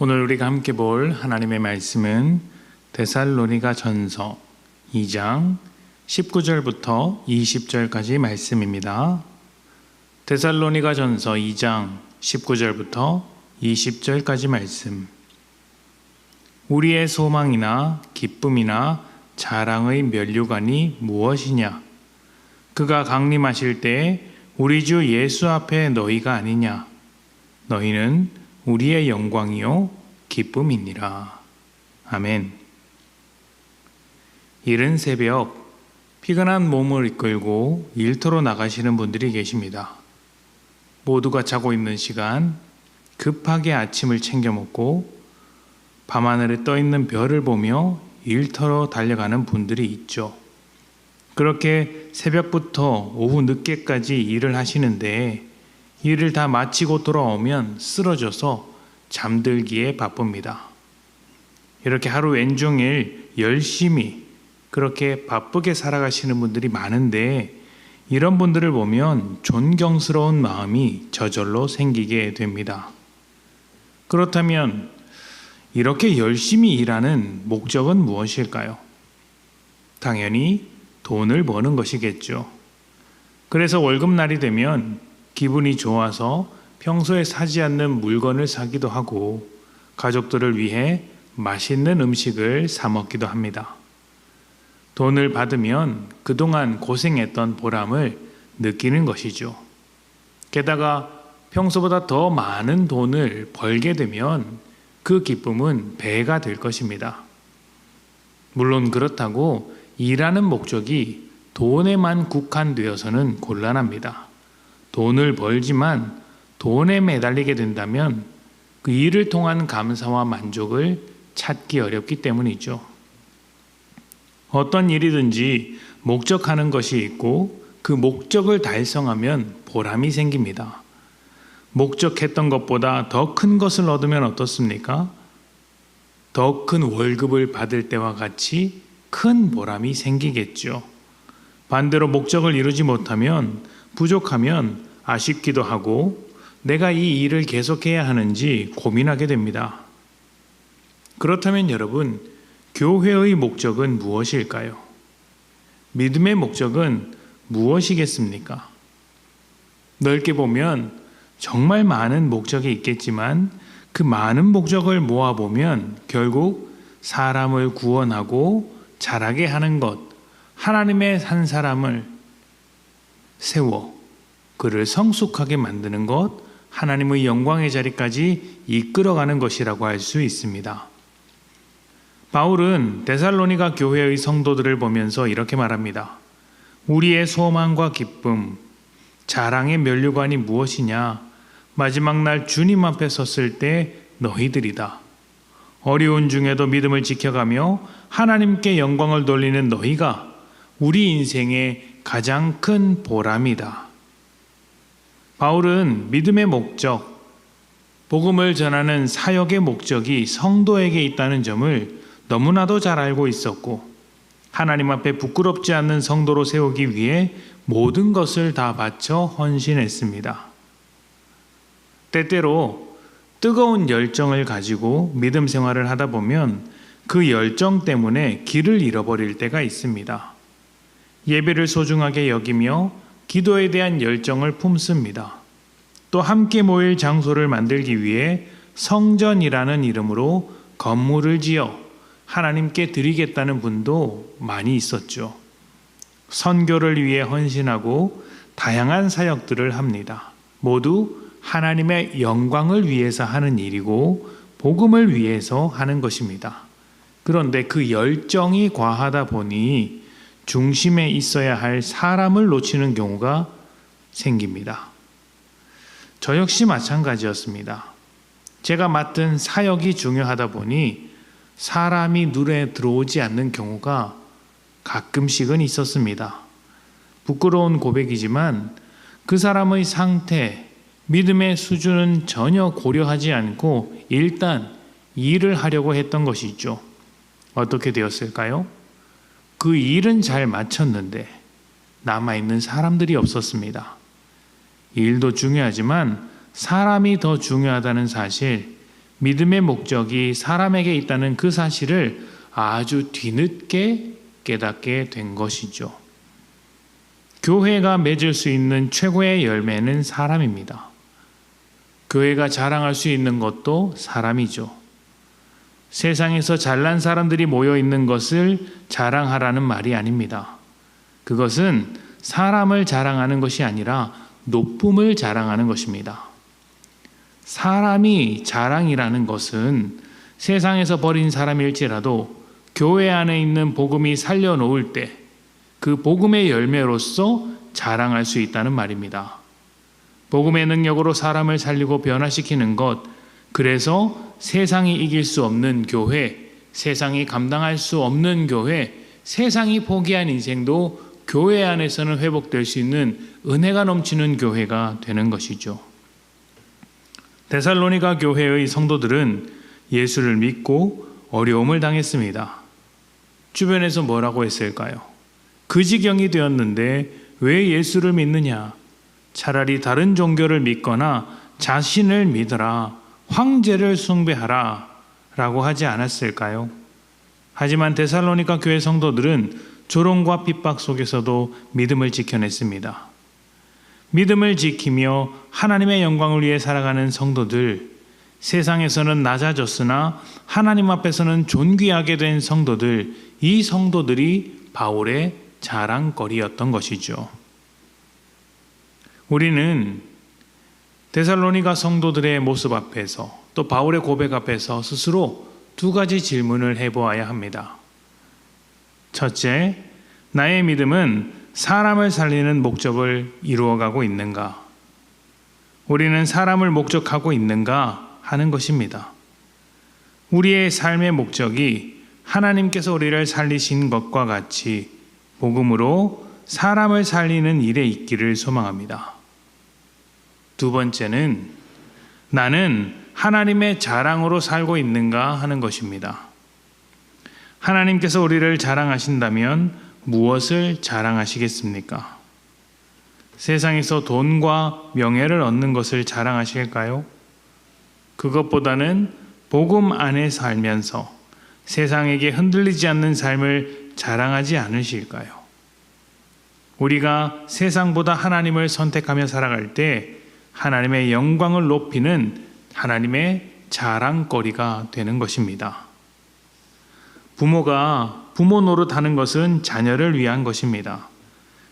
오늘 우리가 함께 볼 하나님의 말씀은 데살로니가 전서 2장 19절부터 20절까지 말씀입니다. 데살로니가 전서 2장 19절부터 20절까지 말씀. 우리의 소망이나 기쁨이나 자랑의 면류관이 무엇이냐? 그가 강림하실 때 우리 주 예수 앞에 너희가 아니냐? 너희는 우리의 영광이요 기쁨이니라. 아멘. 이른 새벽 피곤한 몸을 이끌고 일터로 나가시는 분들이 계십니다. 모두가 자고 있는 시간 급하게 아침을 챙겨 먹고 밤하늘에 떠 있는 별을 보며 일터로 달려가는 분들이 있죠. 그렇게 새벽부터 오후 늦게까지 일을 하시는데 일을 다 마치고 돌아오면 쓰러져서 잠들기에 바쁩니다. 이렇게 하루 왼종일 열심히 그렇게 바쁘게 살아가시는 분들이 많은데 이런 분들을 보면 존경스러운 마음이 저절로 생기게 됩니다. 그렇다면 이렇게 열심히 일하는 목적은 무엇일까요? 당연히 돈을 버는 것이겠죠. 그래서 월급날이 되면 기분이 좋아서 평소에 사지 않는 물건을 사기도 하고 가족들을 위해 맛있는 음식을 사 먹기도 합니다. 돈을 받으면 그동안 고생했던 보람을 느끼는 것이죠. 게다가 평소보다 더 많은 돈을 벌게 되면 그 기쁨은 배가 될 것입니다. 물론 그렇다고 일하는 목적이 돈에만 국한되어서는 곤란합니다. 돈을 벌지만 돈에 매달리게 된다면 그 일을 통한 감사와 만족을 찾기 어렵기 때문이죠. 어떤 일이든지 목적하는 것이 있고 그 목적을 달성하면 보람이 생깁니다. 목적했던 것보다 더 큰 것을 얻으면 어떻습니까? 더 큰 월급을 받을 때와 같이 큰 보람이 생기겠죠. 반대로 목적을 이루지 못하면 부족하면 아쉽기도 하고 내가 이 일을 계속해야 하는지 고민하게 됩니다. 그렇다면 여러분, 교회의 목적은 무엇일까요? 믿음의 목적은 무엇이겠습니까? 넓게 보면 정말 많은 목적이 있겠지만 그 많은 목적을 모아보면 결국 사람을 구원하고 자라게 하는 것, 하나님의 한 사람을 세워 그를 성숙하게 만드는 것, 하나님의 영광의 자리까지 이끌어가는 것이라고 할 수 있습니다. 바울은 데살로니가 교회의 성도들을 보면서 이렇게 말합니다. 우리의 소망과 기쁨, 자랑의 면류관이 무엇이냐? 마지막 날 주님 앞에 섰을 때 너희들이다. 어려운 중에도 믿음을 지켜가며 하나님께 영광을 돌리는 너희가 우리 인생의 가장 큰 보람이다. 바울은 믿음의 목적, 복음을 전하는 사역의 목적이 성도에게 있다는 점을 너무나도 잘 알고 있었고 하나님 앞에 부끄럽지 않는 성도로 세우기 위해 모든 것을 다 바쳐 헌신했습니다. 때때로 뜨거운 열정을 가지고 믿음 생활을 하다 보면 그 열정 때문에 길을 잃어버릴 때가 있습니다. 예배를 소중하게 여기며 기도에 대한 열정을 품습니다. 또 함께 모일 장소를 만들기 위해 성전이라는 이름으로 건물을 지어 하나님께 드리겠다는 분도 많이 있었죠. 선교를 위해 헌신하고 다양한 사역들을 합니다. 모두 하나님의 영광을 위해서 하는 일이고 복음을 위해서 하는 것입니다. 그런데 그 열정이 과하다 보니 중심에 있어야 할 사람을 놓치는 경우가 생깁니다. 저 역시 마찬가지였습니다. 제가 맡은 사역이 중요하다 보니 사람이 눈에 들어오지 않는 경우가 가끔씩은 있었습니다. 부끄러운 고백이지만 그 사람의 상태, 믿음의 수준은 전혀 고려하지 않고 일단 일을 하려고 했던 것이죠. 어떻게 되었을까요? 그 일은 잘 마쳤는데 남아있는 사람들이 없었습니다. 일도 중요하지만 사람이 더 중요하다는 사실, 믿음의 목적이 사람에게 있다는 그 사실을 아주 뒤늦게 깨닫게 된 것이죠. 교회가 맺을 수 있는 최고의 열매는 사람입니다. 교회가 자랑할 수 있는 것도 사람이죠. 세상에서 잘난 사람들이 모여 있는 것을 자랑하라는 말이 아닙니다. 그것은 사람을 자랑하는 것이 아니라 높음을 자랑하는 것입니다. 사람이 자랑이라는 것은 세상에서 버린 사람일지라도 교회 안에 있는 복음이 살려놓을 때 그 복음의 열매로서 자랑할 수 있다는 말입니다. 복음의 능력으로 사람을 살리고 변화시키는 것, 그래서 세상이 이길 수 없는 교회, 세상이 감당할 수 없는 교회, 세상이 포기한 인생도 교회 안에서는 회복될 수 있는 은혜가 넘치는 교회가 되는 것이죠. 데살로니가 교회의 성도들은 예수를 믿고 어려움을 당했습니다. 주변에서 뭐라고 했을까요? 그 지경이 되었는데 왜 예수를 믿느냐? 차라리 다른 종교를 믿거나 자신을 믿어라, 황제를 숭배하라 라고 하지 않았을까요? 하지만 데살로니가 교회 성도들은 조롱과 핍박 속에서도 믿음을 지켜냈습니다. 믿음을 지키며 하나님의 영광을 위해 살아가는 성도들, 세상에서는 낮아졌으나 하나님 앞에서는 존귀하게 된 성도들, 이 성도들이 바울의 자랑거리였던 것이죠. 우리는 데살로니가 성도들의 모습 앞에서 또 바울의 고백 앞에서 스스로 두 가지 질문을 해보아야 합니다. 첫째, 나의 믿음은 사람을 살리는 목적을 이루어가고 있는가? 우리는 사람을 목적하고 있는가 하는 것입니다. 우리의 삶의 목적이 하나님께서 우리를 살리신 것과 같이 복음으로 사람을 살리는 일에 있기를 소망합니다. 두 번째는 나는 하나님의 자랑으로 살고 있는가 하는 것입니다. 하나님께서 우리를 자랑하신다면 무엇을 자랑하시겠습니까? 세상에서 돈과 명예를 얻는 것을 자랑하실까요? 그것보다는 복음 안에 살면서 세상에게 흔들리지 않는 삶을 자랑하지 않으실까요? 우리가 세상보다 하나님을 선택하며 살아갈 때 하나님의 영광을 높이는 하나님의 자랑거리가 되는 것입니다. 부모가 부모 노릇하는 것은 자녀를 위한 것입니다.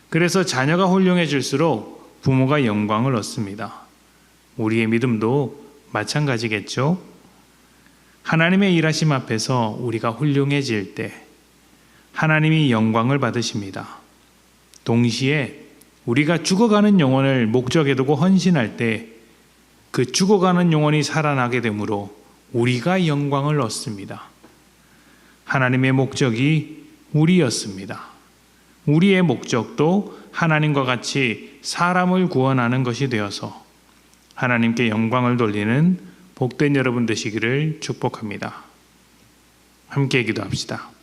그래서 자녀가 훌륭해질수록 부모가 영광을 얻습니다. 우리의 믿음도 마찬가지겠죠? 하나님의 일하심 앞에서 우리가 훌륭해질 때 하나님이 영광을 받으십니다. 동시에 우리가 죽어가는 영혼을 목적에 두고 헌신할 때 그 죽어가는 영혼이 살아나게 되므로 우리가 영광을 얻습니다. 하나님의 목적이 우리였습니다. 우리의 목적도 하나님과 같이 사람을 구원하는 것이 되어서 하나님께 영광을 돌리는 복된 여러분 되시기를 축복합니다. 함께 기도합시다.